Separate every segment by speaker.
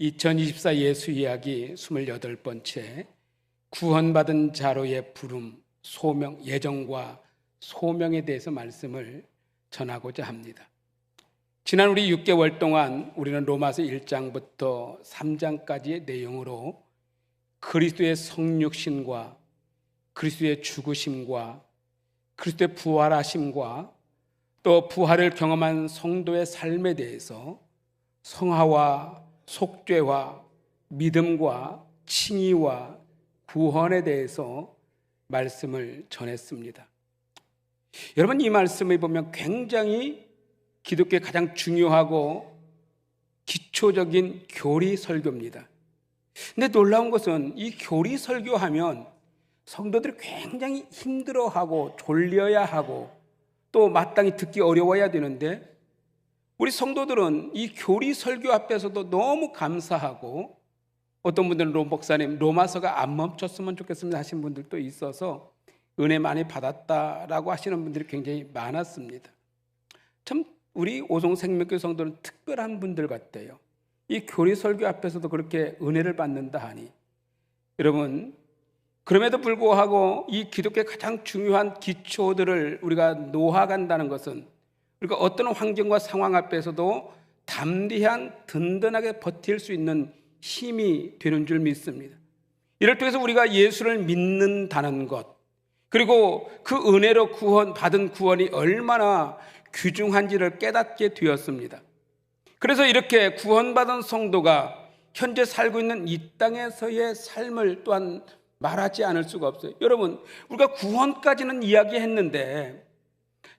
Speaker 1: 2024 예수 이야기 28번째 구원받은 자로의 부름, 소명, 예정과 소명에 대해서 말씀을 전하고자 합니다. 지난 우리 6개월 동안 우리는 로마서 1장부터 3장까지의 내용으로 그리스도의 성육신과 그리스도의 죽으심과 그리스도의 부활하심과 또 부활을 경험한 성도의 삶에 대해서 성화와 속죄와 믿음과 칭의와 구원에 대해서 말씀을 전했습니다. 여러분, 이 말씀을 보면 굉장히 기독교의 가장 중요하고 기초적인 교리 설교입니다. 근데 놀라운 것은 이 교리 설교하면 성도들이 굉장히 힘들어하고 졸려야 하고 또 마땅히 듣기 어려워야 되는데, 우리 성도들은 이 교리 설교 앞에서도 너무 감사하고, 어떤 분들은 목사님 로마서가 안 멈췄으면 좋겠습니다 하신 분들도 있어서 은혜 많이 받았다라고 하시는 분들이 굉장히 많았습니다. 참 우리 오송생명교회 성도는 특별한 분들 같아요. 이 교리 설교 앞에서도 그렇게 은혜를 받는다 하니, 여러분, 그럼에도 불구하고 이 기독교의 가장 중요한 기초들을 우리가 놓아간다는 것은 우리가 어떤 환경과 상황 앞에서도 담대한 든든하게 버틸 수 있는 힘이 되는 줄 믿습니다. 이를 통해서 우리가 예수를 믿는다는 것, 그리고 그 은혜로 받은 구원이 얼마나 귀중한지를 깨닫게 되었습니다. 그래서 이렇게 구원받은 성도가 현재 살고 있는 이 땅에서의 삶을 또한 말하지 않을 수가 없어요. 여러분, 우리가 구원까지는 이야기했는데,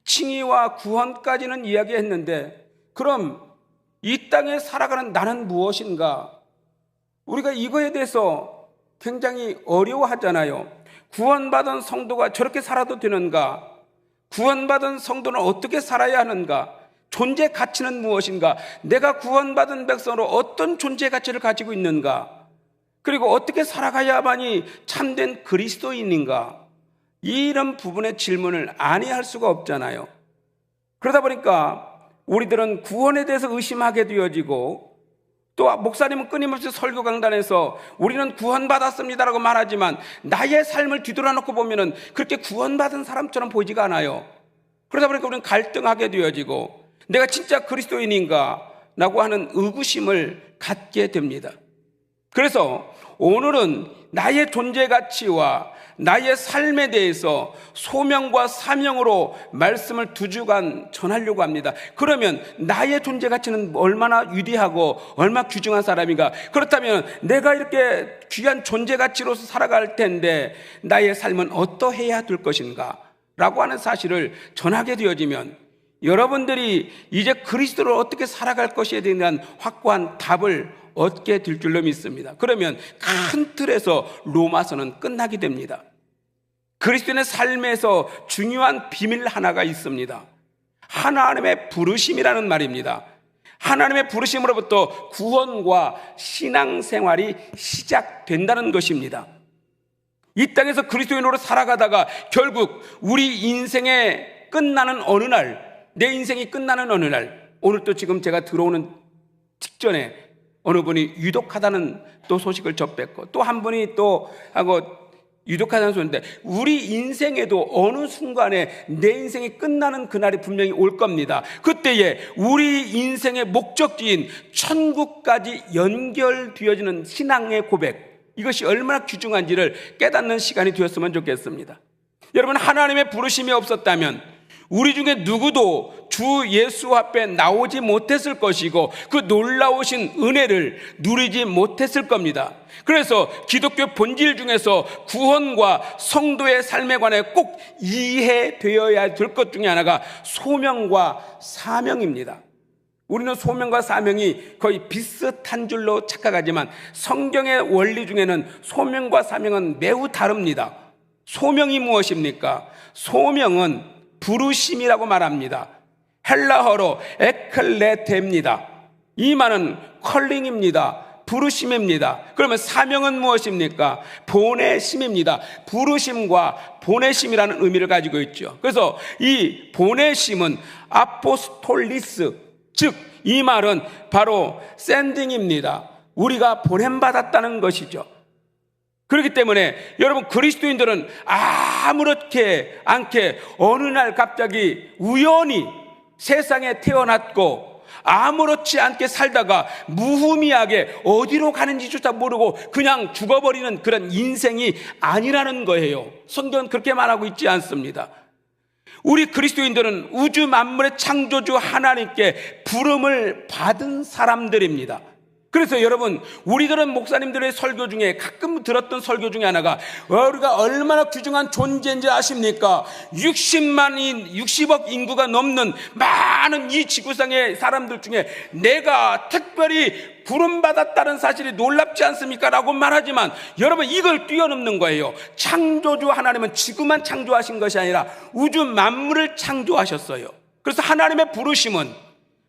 Speaker 1: 칭의와 구원까지는 이야기했는데, 그럼 이 땅에 살아가는 나는 무엇인가? 우리가 이거에 대해서 굉장히 어려워하잖아요. 구원받은 성도가 저렇게 살아도 되는가? 구원받은 성도는 어떻게 살아야 하는가? 존재 가치는 무엇인가? 내가 구원받은 백성으로 어떤 존재 가치를 가지고 있는가? 그리고 어떻게 살아가야만이 참된 그리스도인인가? 이런 부분의 질문을 아니할 수가 없잖아요. 그러다 보니까 우리들은 구원에 대해서 의심하게 되어지고, 또 목사님은 끊임없이 설교 강단에서 우리는 구원받았습니다라고 말하지만 나의 삶을 뒤돌아놓고 보면은 그렇게 구원받은 사람처럼 보이지가 않아요. 그러다 보니까 우리는 갈등하게 되어지고, 내가 진짜 그리스도인인가? 라고 하는 의구심을 갖게 됩니다. 그래서 오늘은 나의 존재 가치와 나의 삶에 대해서 소명과 사명으로 말씀을 2주간 전하려고 합니다. 그러면 나의 존재 가치는 얼마나 위대하고 얼마나 귀중한 사람인가? 그렇다면 내가 이렇게 귀한 존재 가치로서 살아갈 텐데 나의 삶은 어떠해야 될 것인가? 라고 하는 사실을 전하게 되어지면 여러분들이 이제 그리스도를 어떻게 살아갈 것에 대한 확고한 답을 얻게 될 줄로 믿습니다. 그러면 큰 틀에서 로마서는 끝나게 됩니다. 그리스도인의 삶에서 중요한 비밀 하나가 있습니다. 하나님의 부르심이라는 말입니다. 하나님의 부르심으로부터 구원과 신앙생활이 시작된다는 것입니다. 이 땅에서 그리스도인으로 살아가다가 결국 우리 인생의 끝나는 어느 날, 내 인생이 끝나는 어느 날, 오늘 또 지금 제가 들어오는 직전에 어느 분이 유독하다는 또 소식을 접했고, 또 한 분이 또 하고 유독하다는 소리인데, 우리 인생에도 어느 순간에 내 인생이 끝나는 그날이 분명히 올 겁니다. 그때에 우리 인생의 목적지인 천국까지 연결되어지는 신앙의 고백, 이것이 얼마나 귀중한지를 깨닫는 시간이 되었으면 좋겠습니다. 여러분, 하나님의 부르심이 없었다면 우리 중에 누구도 주 예수 앞에 나오지 못했을 것이고 그 놀라우신 은혜를 누리지 못했을 겁니다. 그래서 기독교 본질 중에서 구원과 성도의 삶에 관해 꼭 이해되어야 될 것 중에 하나가 소명과 사명입니다. 우리는 소명과 사명이 거의 비슷한 줄로 착각하지만 성경의 원리 중에는 소명과 사명은 매우 다릅니다. 소명이 무엇입니까? 소명은 부르심이라고 말합니다. 헬라어로 에클레테입니다. 이 말은 컬링입니다. 부르심입니다. 그러면 사명은 무엇입니까? 보내심입니다. 부르심과 보내심이라는 의미를 가지고 있죠. 그래서 이 보내심은 아포스톨리스, 즉 이 말은 바로 샌딩입니다. 우리가 보냄받았다는 것이죠. 그렇기 때문에 여러분, 그리스도인들은 아무렇지 않게 어느 날 갑자기 우연히 세상에 태어났고 아무렇지 않게 살다가 무의미하게 어디로 가는지조차 모르고 그냥 죽어버리는 그런 인생이 아니라는 거예요. 성경은 그렇게 말하고 있지 않습니다. 우리 그리스도인들은 우주 만물의 창조주 하나님께 부름을 받은 사람들입니다. 그래서 여러분, 우리들은 목사님들의 설교 중에 가끔 들었던 설교 중에 하나가, 우리가 얼마나 귀중한 존재인지 아십니까? 60억 인구가 넘는 많은 이 지구상의 사람들 중에 내가 특별히 부름받았다는 사실이 놀랍지 않습니까? 라고 말하지만 여러분, 이걸 뛰어넘는 거예요. 창조주 하나님은 지구만 창조하신 것이 아니라 우주 만물을 창조하셨어요. 그래서 하나님의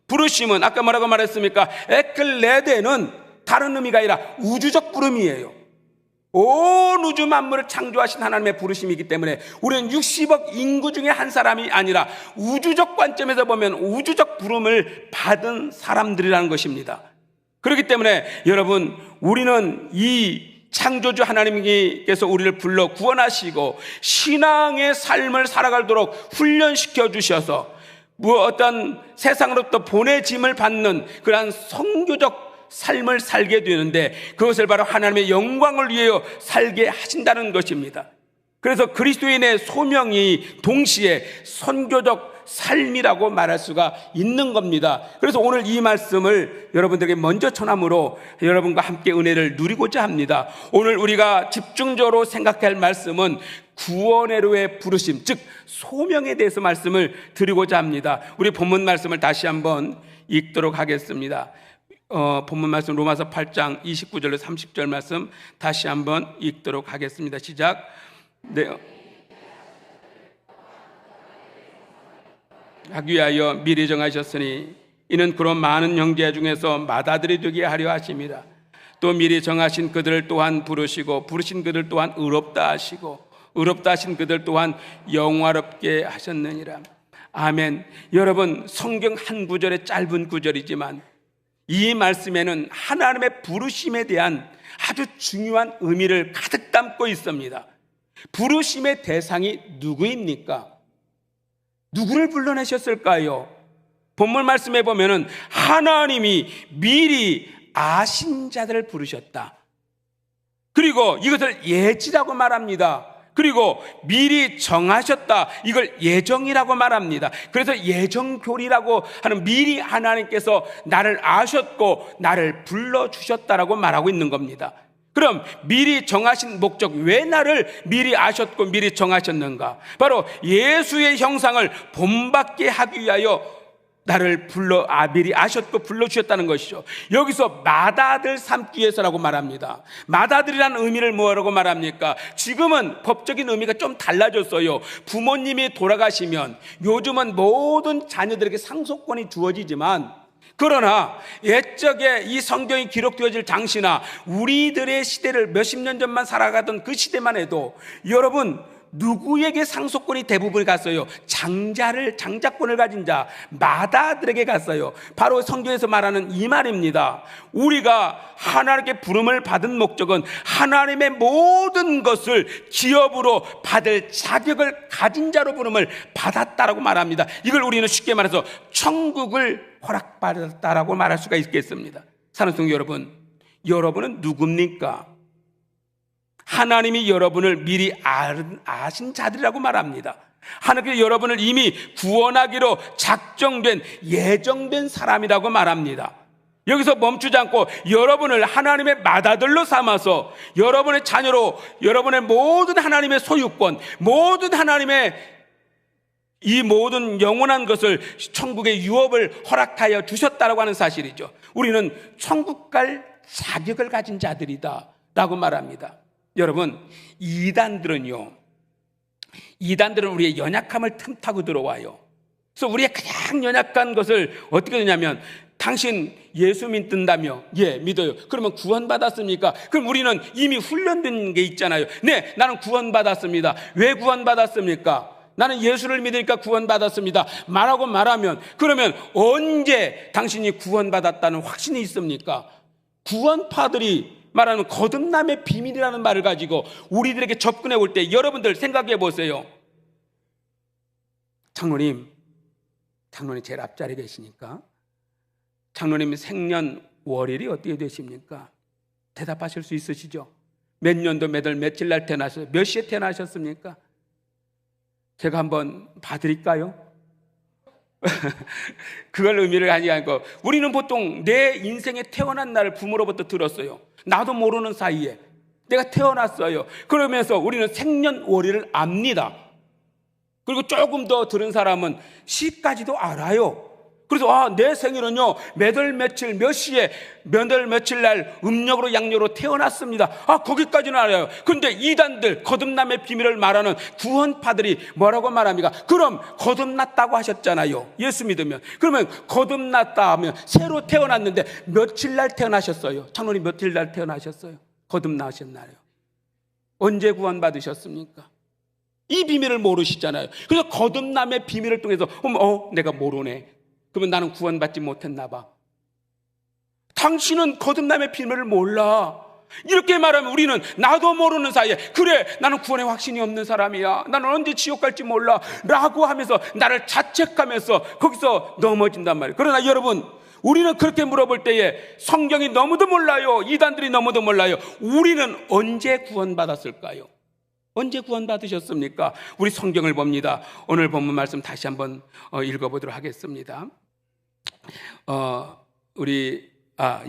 Speaker 1: 부르심은 아까 뭐라고 말했습니까? 에클레데는 다른 의미가 아니라 우주적 부름이에요. 온 우주 만물을 창조하신 하나님의 부르심이기 때문에 우리는 60억 인구 중에 한 사람이 아니라 우주적 관점에서 보면 우주적 부름을 받은 사람들이라는 것입니다. 그렇기 때문에 여러분, 우리는 이 창조주 하나님께서 우리를 불러 구원하시고 신앙의 삶을 살아가도록 훈련시켜 주셔서 어떤 세상으로부터 보내짐을 받는 그러한 선교적 삶을 살게 되는데, 그것을 바로 하나님의 영광을 위하여 살게 하신다는 것입니다. 그래서 그리스도인의 소명이 동시에 선교적 삶이라고 말할 수가 있는 겁니다. 그래서 오늘 이 말씀을 여러분들에게 먼저 전함으로 여러분과 함께 은혜를 누리고자 합니다. 오늘 우리가 집중적으로 생각할 말씀은 구원의로의 부르심, 즉 소명에 대해서 말씀을 드리고자 합니다. 우리 본문 말씀을 다시 한번 읽도록 하겠습니다. 본문 말씀 로마서 8장 29절로 30절 말씀 다시 한번 읽도록 하겠습니다. 시작. 네. 하기 위하여 미리 정하셨으니 이는 그런 많은 형제 중에서 맏아들이 되게 하려 하심이라. 또 미리 정하신 그들을 또한 부르시고 부르신 그들 또한 의롭다 하시고 의롭다 하신 그들 또한 영화롭게 하셨느니라. 아멘. 여러분, 성경 한 구절의 짧은 구절이지만 이 말씀에는 하나님의 부르심에 대한 아주 중요한 의미를 가득 담고 있습니다. 부르심의 대상이 누구입니까? 누구를 불러내셨을까요? 본문 말씀에 보면은 하나님이 미리 아신 자들을 부르셨다. 그리고 이것을 예지라고 말합니다. 그리고 미리 정하셨다. 이걸 예정이라고 말합니다. 그래서 예정교리라고 하는, 미리 하나님께서 나를 아셨고 나를 불러주셨다라고 말하고 있는 겁니다. 그럼 미리 정하신 목적, 왜 나를 미리 아셨고 미리 정하셨는가? 바로 예수의 형상을 본받게 하기 위하여 나를 미리 아셨고 불러주셨다는 것이죠. 여기서 맏아들 삼기 위해서라고 말합니다. 맏아들이라는 의미를 뭐라고 말합니까? 지금은 법적인 의미가 좀 달라졌어요. 부모님이 돌아가시면 요즘은 모든 자녀들에게 상속권이 주어지지만, 그러나 옛적에 이 성경이 기록되어질 당시나 우리들의 시대를 몇십 년 전만 살아가던 그 시대만 해도 여러분, 누구에게 상속권이 대부분 갔어요? 장자권을 가진 자, 맏아들에게 갔어요. 바로 성경에서 말하는 이 말입니다. 우리가 하나님께 부름을 받은 목적은 하나님의 모든 것을 기업으로 받을 자격을 가진 자로 부름을 받았다라고 말합니다. 이걸 우리는 쉽게 말해서 천국을 허락받았다라고 말할 수가 있겠습니다. 사랑하는 성도 여러분, 여러분은 누굽니까? 하나님이 여러분을 미리 아신 자들이라고 말합니다. 하나님께서 여러분을 이미 구원하기로 작정된, 예정된 사람이라고 말합니다. 여기서 멈추지 않고 여러분을 하나님의 맏아들로 삼아서 여러분의 자녀로, 여러분의 모든 하나님의 소유권, 모든 하나님의 이 모든 영원한 것을, 천국의 유업을 허락하여 주셨다라고 하는 사실이죠. 우리는 천국 갈 자격을 가진 자들이다 라고 말합니다. 여러분, 이단들은 우리의 연약함을 틈타고 들어와요. 그래서 우리의 가장 연약한 것을 어떻게 되냐면, 당신 예수 믿는다며? 예, 믿어요. 그러면 구원받았습니까? 그럼 우리는 이미 훈련된 게 있잖아요. 네, 나는 구원받았습니다. 왜 구원받았습니까? 나는 예수를 믿으니까 구원받았습니다 말하면, 그러면 언제 당신이 구원받았다는 확신이 있습니까? 구원파들이 말하는 거듭남의 비밀이라는 말을 가지고 우리들에게 접근해 올 때 여러분들 생각해 보세요. 장로님 제일 앞자리에 계시니까 장로님 생년월일이 어떻게 되십니까? 대답하실 수 있으시죠? 몇 년도 몇 월 며칠 날 태어나셨어요? 몇 시에 태어나셨습니까? 제가 한번 봐드릴까요? 그걸 의미를 하지 않고 우리는 보통 내 인생에 태어난 날을 부모로부터 들었어요. 나도 모르는 사이에 내가 태어났어요. 그러면서 우리는 생년월일을 압니다. 그리고 조금 더 들은 사람은 시까지도 알아요. 그래서 내 생일은요 몇 월 며칠 몇 시에 몇 월 며칠 날 음력으로 양력으로 태어났습니다. 거기까지는 알아요. 그런데 이단들 거듭남의 비밀을 말하는 구원파들이 뭐라고 말합니까? 그럼 거듭났다고 하셨잖아요. 예수 믿으면. 그러면 거듭났다 하면 새로 태어났는데 며칠 날 태어나셨어요? 장로님 며칠 날 태어나셨어요? 거듭나셨나요? 언제 구원받으셨습니까? 이 비밀을 모르시잖아요. 그래서 거듭남의 비밀을 통해서 내가 모르네. 그러면 나는 구원받지 못했나 봐. 당신은 거듭남의 비밀을 몰라. 이렇게 말하면 우리는 나도 모르는 사이에 그래 나는 구원의 확신이 없는 사람이야. 나는 언제 지옥 갈지 몰라 라고 하면서 나를 자책하면서 거기서 넘어진단 말이에요. 그러나 여러분 우리는 그렇게 물어볼 때에 성경이 너무도 몰라요. 이단들이 너무도 몰라요. 우리는 언제 구원받았을까요? 언제 구원받으셨습니까? 우리 성경을 봅니다. 오늘 본문 말씀 다시 한번 읽어보도록 하겠습니다.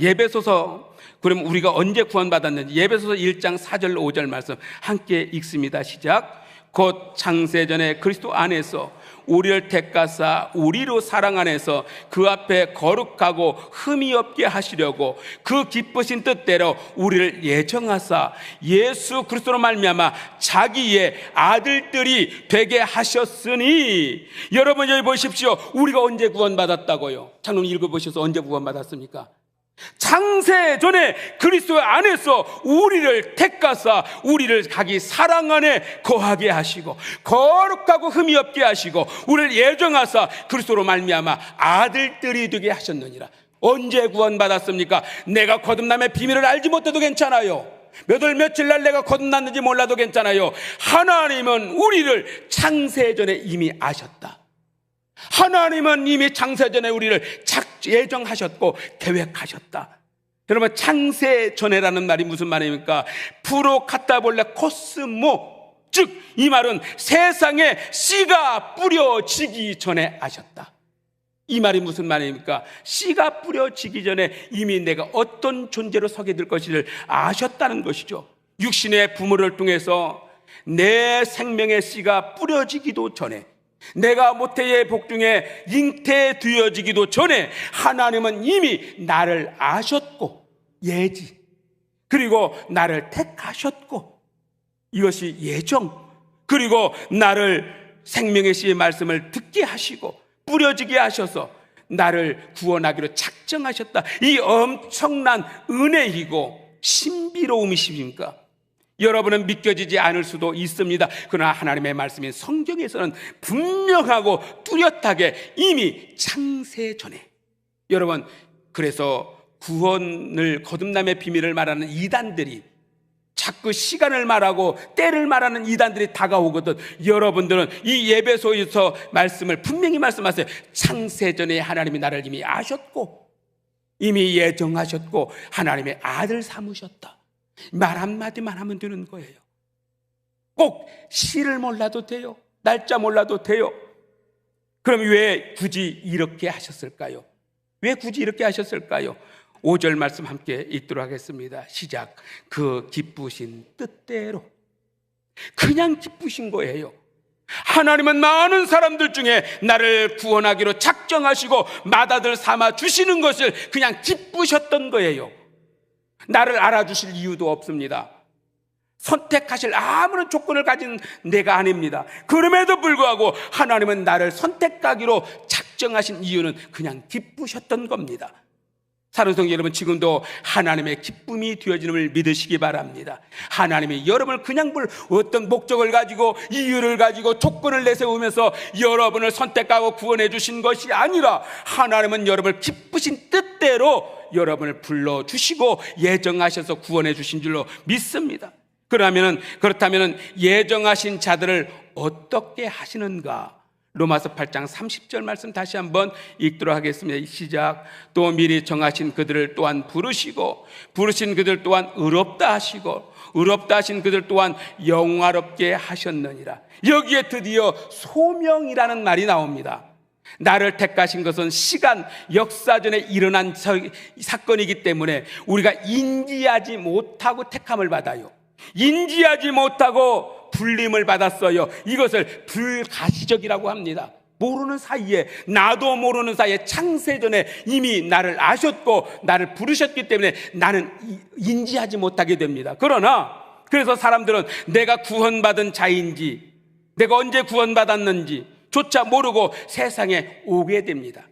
Speaker 1: 예배소서, 그럼 우리가 언제 구원받았는지 예배소서 1장 4절 5절 말씀 함께 읽습니다. 시작. 곧 창세전에 그리스도 안에서 우리를 택하사 우리로 사랑 안에서 그 앞에 거룩하고 흠이 없게 하시려고 그 기쁘신 뜻대로 우리를 예정하사 예수 그리스도로 말미암아 자기의 아들들이 되게 하셨으니. 여러분 여기 보십시오. 우리가 언제 구원받았다고요? 장로님 읽어보셔서 언제 구원받았습니까? 창세전에 그리스도 안에서 우리를 택하사 우리를 자기 사랑 안에 거하게 하시고 거룩하고 흠이 없게 하시고 우리를 예정하사 그리스도로 말미암아 아들들이 되게 하셨느니라. 언제 구원받았습니까? 내가 거듭남의 비밀을 알지 못해도 괜찮아요. 몇 월 며칠 날 내가 거듭났는지 몰라도 괜찮아요. 하나님은 우리를 창세전에 이미 아셨다. 하나님은 이미 창세전에 우리를 예정하셨고 계획하셨다. 여러분 창세전에라는 말이 무슨 말입니까? 프로카타볼레 코스모, 즉 이 말은 세상에 씨가 뿌려지기 전에 아셨다. 이 말이 무슨 말입니까? 씨가 뿌려지기 전에 이미 내가 어떤 존재로 서게 될 것을 아셨다는 것이죠. 육신의 부모를 통해서 내 생명의 씨가 뿌려지기도 전에, 내가 모태의 복중에 잉태되어지기도 전에 하나님은 이미 나를 아셨고 예지, 그리고 나를 택하셨고, 이것이 예정, 그리고 나를 생명의 씨의 말씀을 듣게 하시고 뿌려지게 하셔서 나를 구원하기로 작정하셨다. 이 엄청난 은혜이고 신비로움이십니까? 여러분은 믿겨지지 않을 수도 있습니다. 그러나 하나님의 말씀인 성경에서는 분명하고 뚜렷하게 이미 창세 전에, 여러분, 그래서 구원을, 거듭남의 비밀을 말하는 이단들이 자꾸 시간을 말하고 때를 말하는 이단들이 다가오거든. 여러분들은 이 예배소에서 말씀을 분명히 말씀하세요. 창세전에 하나님이 나를 이미 아셨고 이미 예정하셨고 하나님의 아들 삼으셨다. 말 한마디만 하면 되는 거예요. 꼭 시를 몰라도 돼요. 날짜 몰라도 돼요. 그럼 왜 굳이 이렇게 하셨을까요? 왜 굳이 이렇게 하셨을까요? 5절 말씀 함께 읽도록 하겠습니다. 시작. 그 기쁘신 뜻대로. 그냥 기쁘신 거예요. 하나님은 많은 사람들 중에 나를 구원하기로 작정하시고 맏아들 삼아 주시는 것을 그냥 기쁘셨던 거예요. 나를 알아주실 이유도 없습니다. 선택하실 아무런 조건을 가진 내가 아닙니다. 그럼에도 불구하고 하나님은 나를 선택하기로 작정하신 이유는 그냥 기쁘셨던 겁니다. 사랑하는 성도 여러분, 지금도 하나님의 기쁨이 되어지는 믿으시기 바랍니다. 하나님이 여러분을 그냥 어떤 목적을 가지고 이유를 가지고 조건을 내세우면서 여러분을 선택하고 구원해 주신 것이 아니라 하나님은 여러분을 기쁘신 뜻대로 여러분을 불러주시고 예정하셔서 구원해 주신 줄로 믿습니다. 그렇다면 예정하신 자들을 어떻게 하시는가? 로마서 8장 30절 말씀 다시 한번 읽도록 하겠습니다. 시작. 또 미리 정하신 그들을 또한 부르시고 부르신 그들 또한 의롭다 하시고 의롭다 하신 그들 또한 영화롭게 하셨느니라. 여기에 드디어 소명이라는 말이 나옵니다. 나를 택하신 것은 시간, 역사전에 일어난 사건이기 때문에 우리가 인지하지 못하고 택함을 받아요. 인지하지 못하고 불림을 받았어요. 이것을 불가시적이라고 합니다. 모르는 사이에, 나도 모르는 사이에 창세전에 이미 나를 아셨고 나를 부르셨기 때문에 나는 인지하지 못하게 됩니다. 그래서 사람들은 내가 구원받은 자인지, 내가 언제 구원받았는지 조차 모르고 세상에 오게 됩니다.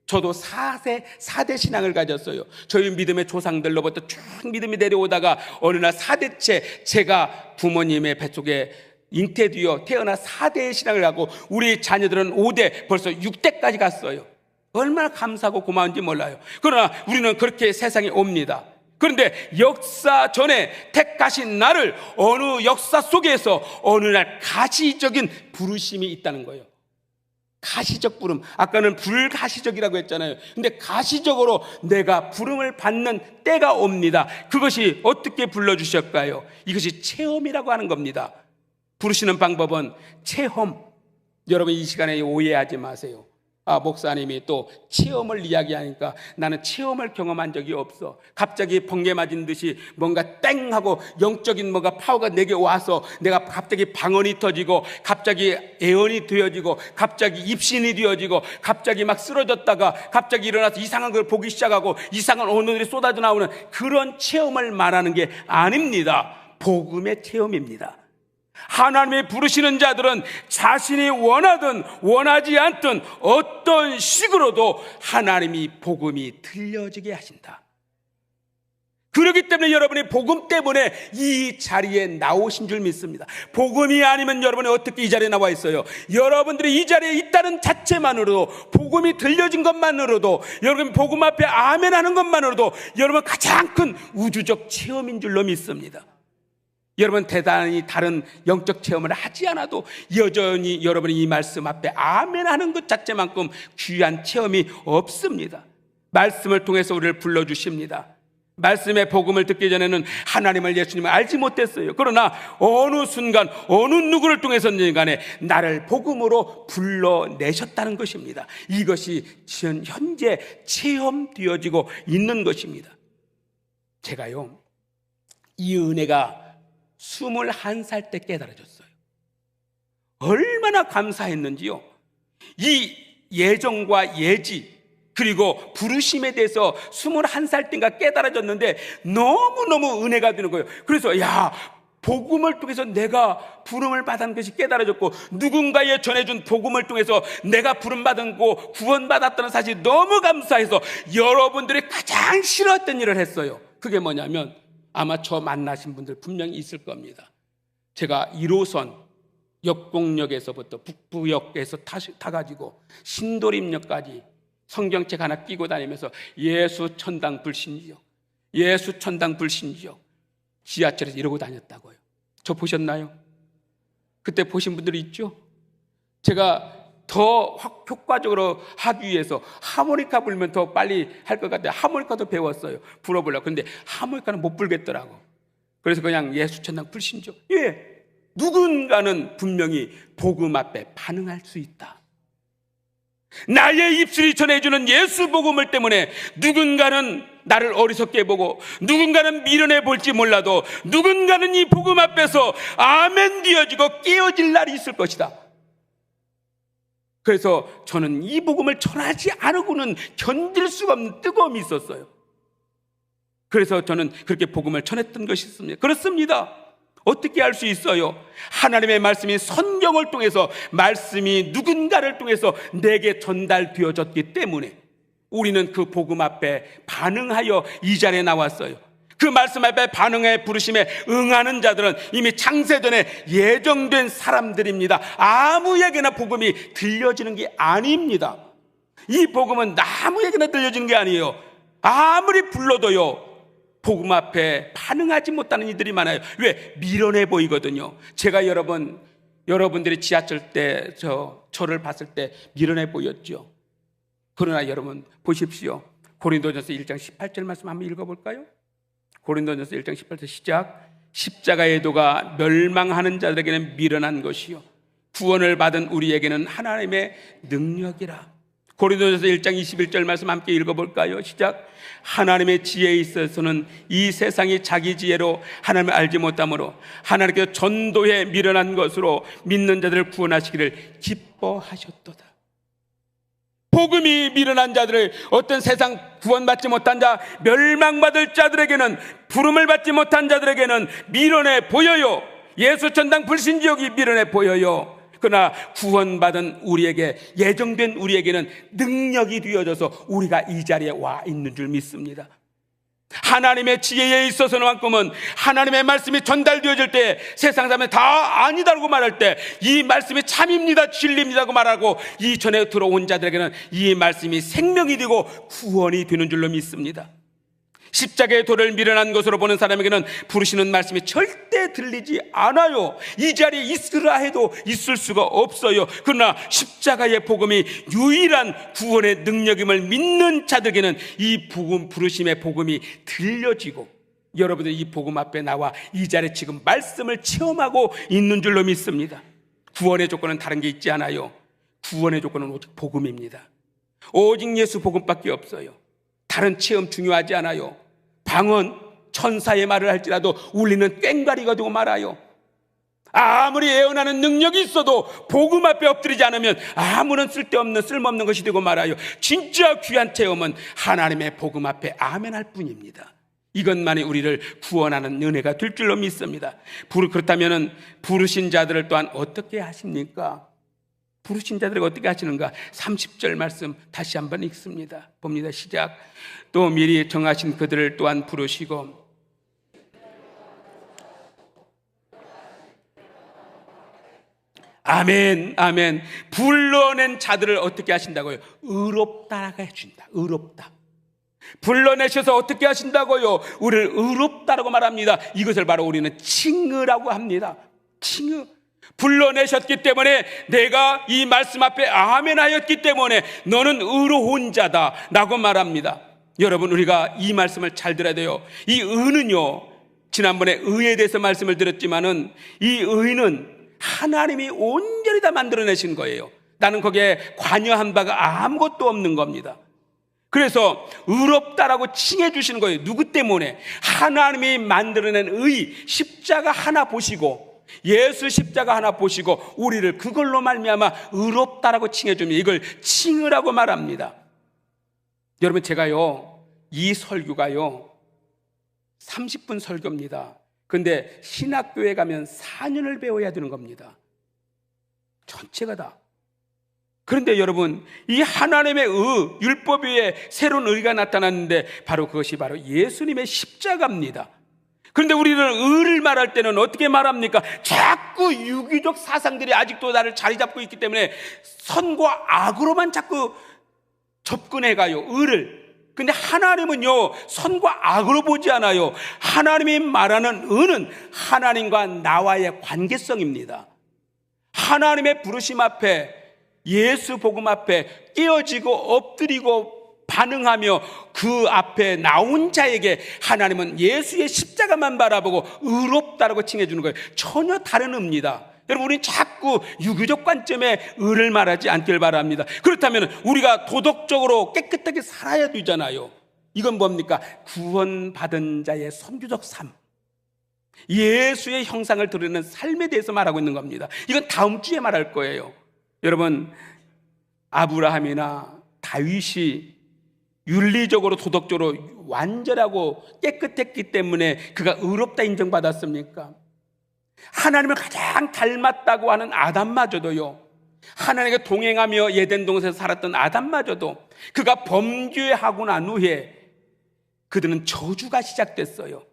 Speaker 1: 저도 4대 신앙을 가졌어요. 저희 믿음의 조상들로부터 쭉 믿음이 내려오다가 어느 날 4대째 제가 부모님의 뱃속에 잉태되어 태어나 4대의 신앙을 가고 우리 자녀들은 5대, 벌써 6대까지 갔어요. 얼마나 감사하고 고마운지 몰라요. 그러나 우리는 그렇게 세상에 옵니다. 그런데 역사 전에 택하신 나를 어느 역사 속에서 어느 날 가시적인 부르심이 있다는 거예요. 가시적 부름, 아까는 불가시적이라고 했잖아요. 근데 가시적으로 내가 부름을 받는 때가 옵니다. 그것이 어떻게 불러주셨을까요? 이것이 체험이라고 하는 겁니다. 부르시는 방법은 체험. 여러분, 이 시간에 오해하지 마세요. 목사님이 또 체험을 이야기하니까 나는 체험을 경험한 적이 없어. 갑자기 번개 맞은 듯이 뭔가 땡 하고 영적인 뭔가 파워가 내게 와서 내가 갑자기 방언이 터지고 갑자기 애언이 되어지고 갑자기 입신이 되어지고 갑자기 막 쓰러졌다가 갑자기 일어나서 이상한 걸 보기 시작하고 이상한 언어들이 쏟아져 나오는 그런 체험을 말하는 게 아닙니다. 복음의 체험입니다. 하나님의 부르시는 자들은 자신이 원하든 원하지 않든 어떤 식으로도 하나님이 복음이 들려지게 하신다. 그렇기 때문에 여러분이 복음 때문에 이 자리에 나오신 줄 믿습니다. 복음이 아니면 여러분이 어떻게 이 자리에 나와 있어요? 여러분들이 이 자리에 있다는 자체만으로도, 복음이 들려진 것만으로도, 여러분 복음 앞에 아멘 하는 것만으로도 여러분 가장 큰 우주적 체험인 줄로 믿습니다. 여러분 대단히 다른 영적 체험을 하지 않아도 여전히 여러분이 이 말씀 앞에 아멘 하는 것 자체만큼 귀한 체험이 없습니다. 말씀을 통해서 우리를 불러주십니다. 말씀의 복음을 듣기 전에는 하나님을, 예수님을 알지 못했어요. 그러나 어느 순간 어느 누구를 통해서든 간에 나를 복음으로 불러내셨다는 것입니다. 이것이 현재 체험되어지고 있는 것입니다. 제가요, 이 은혜가 21살 때 깨달아졌어요. 얼마나 감사했는지요. 이 예정과 예지 그리고 부르심에 대해서 21살 때인가 깨달아졌는데 너무너무 은혜가 되는 거예요. 그래서 복음을 통해서 내가 부름을 받은 것이 깨달아졌고 누군가에 전해준 복음을 통해서 내가 부름받은 거 구원받았다는 사실이 너무 감사해서 여러분들이 가장 싫어했던 일을 했어요. 그게 뭐냐면 아마 저 만나신 분들 분명히 있을 겁니다. 제가 1호선 역곡역에서부터 북부역에서 타가지고 신도림역까지 성경책 하나 끼고 다니면서 예수 천당 불신지역, 예수 천당 불신지역 지하철에서 이러고 다녔다고요. 저 보셨나요? 그때 보신 분들이 있죠? 제가 더 효과적으로 하기 위해서 하모니카 불면 더 빨리 할 것 같아요. 하모니카도 배웠어요. 불어보려고. 근데 하모니카는 못 불겠더라고. 그래서 그냥 예수 천당 불신죠. 누군가는 분명히 복음 앞에 반응할 수 있다. 나의 입술이 전해주는 예수 복음을 때문에 누군가는 나를 어리석게 보고 누군가는 미련해 볼지 몰라도 누군가는 이 복음 앞에서 아멘 되어지고 깨어질 날이 있을 것이다. 그래서 저는 이 복음을 전하지 않고는 견딜 수가 없는 뜨거움이 있었어요. 그래서 저는 그렇게 복음을 전했던 것이 있습니다. 그렇습니다. 어떻게 할 수 있어요? 하나님의 말씀이 성경을 통해서, 말씀이 누군가를 통해서 내게 전달되어졌기 때문에 우리는 그 복음 앞에 반응하여 이 자리에 나왔어요. 그 말씀 앞에 반응해 부르심에 응하는 자들은 이미 창세전에 예정된 사람들입니다. 아무에게나 복음이 들려지는 게 아닙니다. 이 복음은 아무에게나 들려지는 게 아니에요. 아무리 불러도요, 복음 앞에 반응하지 못하는 이들이 많아요. 왜? 미련해 보이거든요. 제가 여러분들이 지하철 때 저를 봤을 때 미련해 보였죠. 그러나 여러분 보십시오. 고린도전서 1장 18절 말씀 한번 읽어볼까요? 고린도전서 1장 18절 시작. 십자가의 도가 멸망하는 자들에게는 미련한 것이요 구원을 받은 우리에게는 하나님의 능력이라. 고린도전서 1장 21절 말씀 함께 읽어볼까요? 시작. 하나님의 지혜에 있어서는 이 세상이 자기 지혜로 하나님을 알지 못하므로 하나님께서 전도에 미련한 것으로 믿는 자들을 구원하시기를 기뻐하셨도다. 복음이 미련한 자들을, 어떤 세상 구원받지 못한 자, 멸망받을 자들에게는, 부름을 받지 못한 자들에게는 미련해 보여요. 예수 전당 불신지역이 미련해 보여요. 그러나 구원받은 우리에게, 예정된 우리에게는 능력이 되어져서 우리가 이 자리에 와 있는 줄 믿습니다. 하나님의 지혜에 있어서만큼은 하나님의 말씀이 전달되어질 때 세상 사람이 다 아니다라고 말할 때 이 말씀이 참입니다, 진리입니다고 말하고 이전에 들어온 자들에게는 이 말씀이 생명이 되고 구원이 되는 줄로 믿습니다. 십자가의 도를 미련한 것으로 보는 사람에게는 부르시는 말씀이 절대 들리지 않아요. 이 자리에 있으라 해도 있을 수가 없어요. 그러나 십자가의 복음이 유일한 구원의 능력임을 믿는 자들에게는 이 복음, 부르심의 복음이 들려지고 여러분들이 이 복음 앞에 나와 이 자리에 지금 말씀을 체험하고 있는 줄로 믿습니다. 구원의 조건은 다른 게 있지 않아요. 구원의 조건은 오직 복음입니다. 오직 예수 복음밖에 없어요. 다른 체험 중요하지 않아요. 방언, 천사의 말을 할지라도 울리는 꽹과리 가지고 말아요. 아무리 예언하는 능력이 있어도 복음 앞에 엎드리지 않으면 아무런 쓸모없는 것이 되고 말아요. 진짜 귀한 체험은 하나님의 복음 앞에 아멘할 뿐입니다. 이것만이 우리를 구원하는 은혜가 될 줄로 믿습니다. 그렇다면 부르신 자들을 또한 어떻게 하십니까? 부르신 자들에게 어떻게 하시는가? 30절 말씀 다시 한번 읽습니다. 봅니다. 시작. 또 미리 정하신 그들을 또한 부르시고 아멘, 아멘. 불러낸 자들을 어떻게 하신다고요? 의롭다라고 해준다. 의롭다. 불러내셔서 어떻게 하신다고요? 우리를 의롭다라고 말합니다. 이것을 바로 우리는 칭의라고 합니다. 칭의. 불러내셨기 때문에, 내가 이 말씀 앞에 아멘하였기 때문에 너는 의로운 자다 라고 말합니다. 여러분, 우리가 이 말씀을 잘 들어야 돼요. 이 의는요, 지난번에 의에 대해서 말씀을 드렸지만은 이 의는 하나님이 온전히 다 만들어내신 거예요. 나는 거기에 관여한 바가 아무것도 없는 겁니다. 그래서 의롭다라고 칭해 주시는 거예요. 누구 때문에? 하나님이 만들어낸 의, 십자가 하나 보시고, 예수 십자가 하나 보시고 우리를 그걸로 말미암아 의롭다라고 칭해 줍니다. 이걸 칭의라고 말합니다. 여러분, 제가요, 이 설교가요 30분 설교입니다. 근데 신학교에 가면 4년을 배워야 되는 겁니다. 전체가 다. 그런데 여러분, 이 하나님의 의, 율법 위에 새로운 의가 나타났는데 바로 그것이 바로 예수님의 십자가입니다. 그런데 우리는 의를 말할 때는 어떻게 말합니까? 자꾸 유기적 사상들이 아직도 나를 자리 잡고 있기 때문에 선과 악으로만 자꾸 접근해가요, 의를. 근데 하나님은요, 선과 악으로 보지 않아요. 하나님이 말하는 의는 하나님과 나와의 관계성입니다. 하나님의 부르심 앞에, 예수 복음 앞에 깨어지고 엎드리고 반응하며 그 앞에 나온 자에게 하나님은 예수의 십자가만 바라보고 의롭다라고 칭해주는 거예요. 전혀 다른 의입니다. 여러분, 우리는 자꾸 유교적 관점에 의를 말하지 않길 바랍니다. 그렇다면 우리가 도덕적으로 깨끗하게 살아야 되잖아요. 이건 뭡니까? 구원받은 자의 선교적 삶, 예수의 형상을 드러내는 삶에 대해서 말하고 있는 겁니다. 이건 다음 주에 말할 거예요. 여러분, 아브라함이나 다윗이 윤리적으로 도덕적으로 완전하고 깨끗했기 때문에 그가 의롭다 인정받았습니까? 하나님을 가장 닮았다고 하는 아담마저도요, 하나님과 동행하며 에덴 동산에서 살았던 아담마저도 그가 범죄하고 난 후에 그들은 저주가 시작됐어요.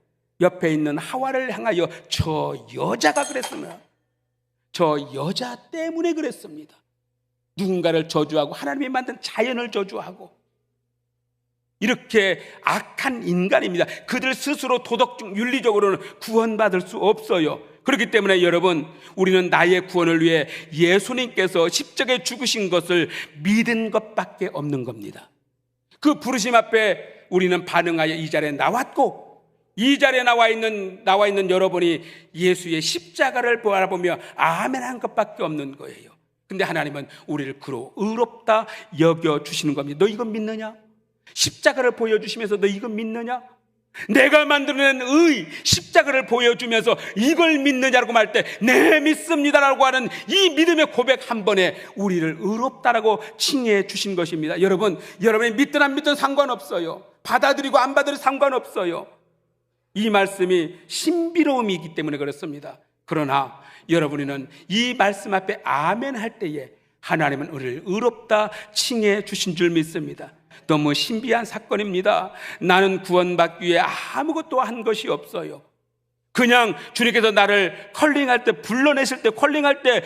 Speaker 1: 옆에 있는 하와를 향하여 저 여자가 그랬습니다. 저 여자 때문에 그랬습니다. 누군가를 저주하고 하나님이 만든 자연을 저주하고 이렇게 악한 인간입니다. 그들 스스로 도덕적 윤리적으로는 구원받을 수 없어요. 그렇기 때문에 여러분, 우리는 나의 구원을 위해 예수님께서 십자가에 죽으신 것을 믿은 것밖에 없는 겁니다. 그 부르심 앞에 우리는 반응하여 이 자리에 나왔고, 이 자리에 나와 있는 여러분이 예수의 십자가를 바라보며 아멘한 것밖에 없는 거예요. 근데 하나님은 우리를 그로 의롭다 여겨주시는 겁니다. 너 이거 믿느냐? 십자가를 보여주시면서 너 이거 믿느냐? 내가 만들어낸 의 십자가를 보여주면서 이걸 믿느냐라고 말 때 네 믿습니다라고 하는 이 믿음의 고백 한 번에 우리를 의롭다라고 칭해 주신 것입니다. 여러분, 여러분이 믿든 안 믿든 상관없어요. 받아들이고 안 받아들이고 상관없어요. 이 말씀이 신비로움이기 때문에 그렇습니다. 그러나 여러분은 이 말씀 앞에 아멘 할 때에 하나님은 우리를 의롭다 칭해 주신 줄 믿습니다. 너무 신비한 사건입니다. 나는 구원받기 위해 아무것도 한 것이 없어요. 그냥 주님께서 나를 컬링할 때, 불러내실 때, 컬링할 때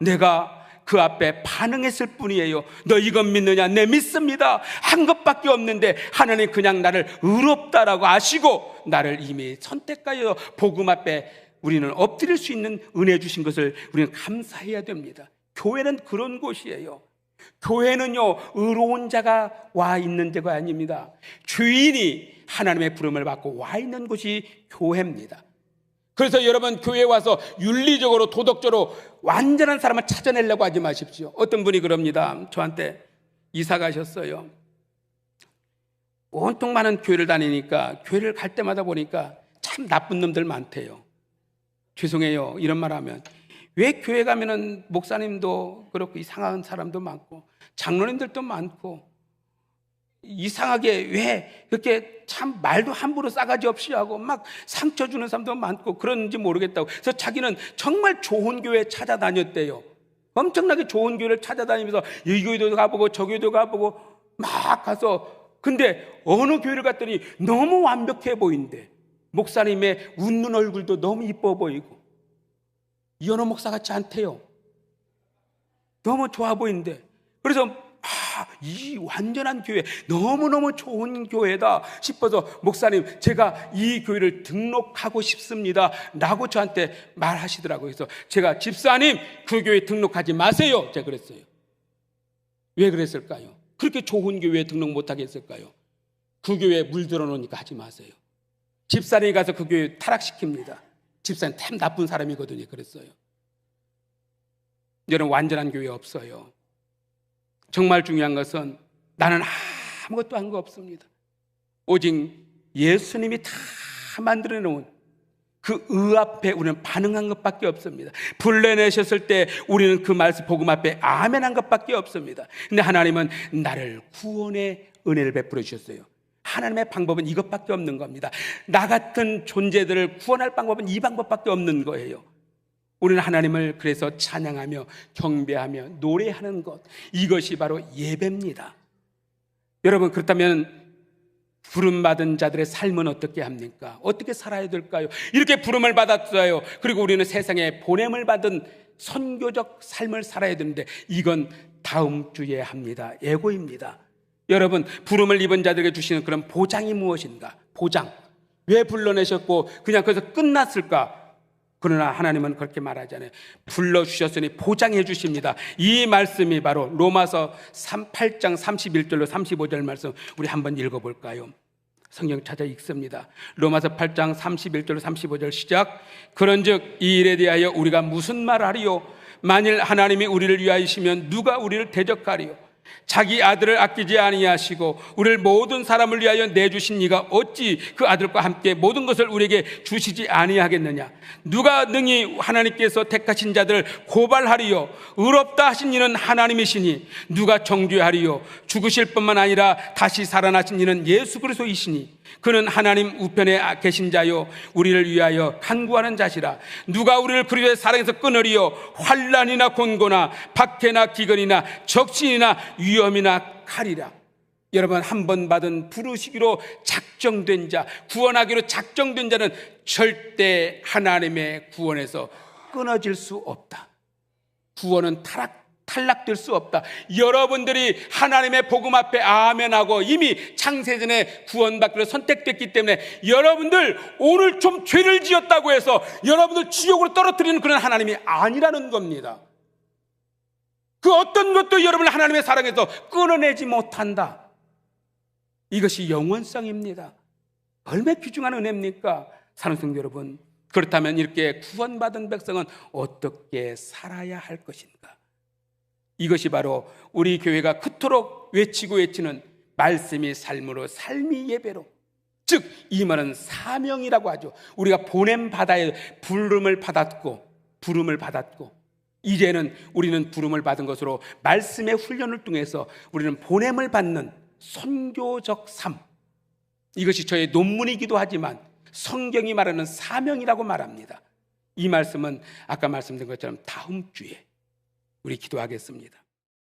Speaker 1: 내가 그 앞에 반응했을 뿐이에요. 너 이건 믿느냐? 네 믿습니다 한 것밖에 없는데 하나님 그냥 나를 의롭다라고 아시고 나를 이미 선택하여 복음 앞에 우리는 엎드릴 수 있는 은혜 주신 것을 우리는 감사해야 됩니다. 교회는 그런 곳이에요. 교회는요, 의로운 자가 와 있는 데가 아닙니다. 죄인이 하나님의 부름을 받고 와 있는 곳이 교회입니다. 그래서 여러분, 교회에 와서 윤리적으로 도덕적으로 완전한 사람을 찾아내려고 하지 마십시오. 어떤 분이 그럽니다. 저한테 이사 가셨어요. 온통 많은 교회를 다니니까 교회를 갈 때마다 보니까 참 나쁜 놈들 많대요. 죄송해요, 이런 말 하면. 왜 교회 가면은 목사님도 그렇고 이상한 사람도 많고 장로님들도 많고 이상하게 왜 그렇게 참 말도 함부로 싸가지 없이 하고 막 상처 주는 사람도 많고 그런지 모르겠다고. 그래서 자기는 정말 좋은 교회 찾아다녔대요. 엄청나게 좋은 교회를 찾아다니면서 이 교회도 가보고 저 교회도 가보고 막 가서, 근데 어느 교회를 갔더니 너무 완벽해 보인대. 목사님의 웃는 얼굴도 너무 이뻐 보이고 이현호 목사 같지 않대요. 너무 좋아 보이는데. 그래서 이 완전한 교회, 너무너무 좋은 교회다 싶어서 목사님, 제가 이 교회를 등록하고 싶습니다 라고 저한테 말하시더라고요. 그래서 제가 집사님, 그 교회 등록하지 마세요 제가 그랬어요. 왜 그랬을까요? 그렇게 좋은 교회에 등록 못하게 했을까요? 그 교회에 물들어 놓으니까 하지 마세요. 집사님이 가서 그 교회 타락시킵니다. 집사님 참 나쁜 사람이거든요. 그랬어요. 여러분, 완전한 교회 없어요. 정말 중요한 것은 나는 아무것도 한 거 없습니다. 오직 예수님이 다 만들어 놓은 그 의 앞에 우리는 반응한 것밖에 없습니다. 불러내셨을 때 우리는 그 말씀 복음 앞에 아멘한 것밖에 없습니다. 근데 하나님은 나를 구원의 은혜를 베풀어 주셨어요. 하나님의 방법은 이것밖에 없는 겁니다. 나 같은 존재들을 구원할 방법은 이 방법밖에 없는 거예요. 우리는 하나님을 그래서 찬양하며 경배하며 노래하는 것, 이것이 바로 예배입니다. 여러분, 그렇다면 부름받은 자들의 삶은 어떻게 합니까? 어떻게 살아야 될까요? 이렇게 부름을 받았어요. 그리고 우리는 세상에 보냄을 받은 선교적 삶을 살아야 되는데 이건 다음 주에 합니다. 예고입니다. 여러분, 부름을 입은 자들에게 주시는 그런 보장이 무엇인가? 보장. 왜 불러내셨고 그냥 거기서 끝났을까? 그러나 하나님은 그렇게 말하잖아요. 불러주셨으니 보장해 주십니다. 이 말씀이 바로 로마서 8장 31절로 35절 말씀, 우리 한번 읽어볼까요? 성경 찾아 읽습니다. 로마서 8장 31절로 35절 시작. 그런즉 이 일에 대하여 우리가 무슨 말하리요? 만일 하나님이 우리를 위하시면 누가 우리를 대적하리요? 자기 아들을 아끼지 아니하시고 우리를 모든 사람을 위하여 내주신 이가 어찌 그 아들과 함께 모든 것을 우리에게 주시지 아니하겠느냐? 누가 능히 하나님께서 택하신 자들을 고발하리요? 의롭다 하신 이는 하나님이시니 누가 정죄하리요? 죽으실 뿐만 아니라 다시 살아나신 이는 예수 그리스도이시니 그는 하나님 우편에 계신 자요 우리를 위하여 간구하는 자시라. 누가 우리를 그리스도의 사랑에서 끊으리요? 환난이나 곤고나 박해나 기근이나 적신이나 위험이나 칼이라. 여러분, 한 번 받은 부르시기로 작정된 자, 구원하기로 작정된 자는 절대 하나님의 구원에서 끊어질 수 없다. 구원은 탈락될 수 없다. 여러분들이 하나님의 복음 앞에 아멘하고 이미 창세전에 구원받기로 선택됐기 때문에 여러분들 오늘 좀 죄를 지었다고 해서 여러분들 지옥으로 떨어뜨리는 그런 하나님이 아니라는 겁니다. 그 어떤 것도 여러분을 하나님의 사랑에서 끊어내지 못한다. 이것이 영원성입니다. 얼마나 귀중한 은혜입니까? 사랑하는 성도 여러분, 그렇다면 이렇게 구원받은 백성은 어떻게 살아야 할 것인가? 이것이 바로 우리 교회가 그토록 외치는 말씀이 삶으로, 삶이 예배로, 즉 이 말은 사명이라고 하죠. 우리가 보냄 받아야 부름을 받았고 이제는 우리는 부름을 받은 것으로 말씀의 훈련을 통해서 우리는 보냄을 받는 선교적 삶, 이것이 저의 논문이기도 하지만 성경이 말하는 사명이라고 말합니다. 이 말씀은 아까 말씀드린 것처럼 다음 주에 우리 기도하겠습니다.